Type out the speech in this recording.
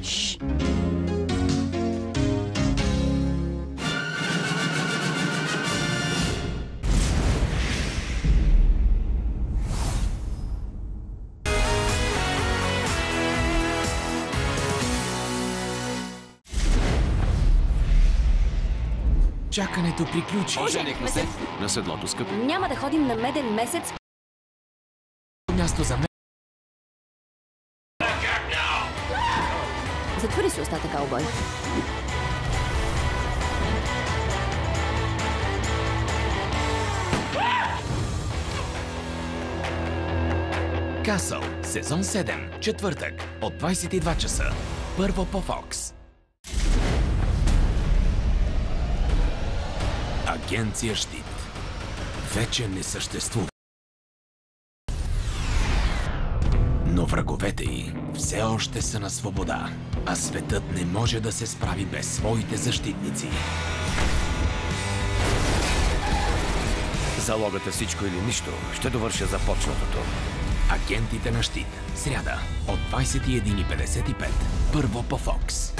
Шш. Чакането приключи. Оженихме се. На седлото, скъпи. Няма да ходим на меден месец. Място за мен. Затвори си устата, каубой. Касъл, сезон 7, четвъртък, от 22 часа. Първо по Фокс. Агенция Щит вече не съществува. Но враговете й все още са на свобода, а светът не може да се справи без своите защитници. Залогът е всичко или нищо. Ще довърша започнатото. Агентите на Щит. Сряда от 21:55. Първо по Фокс.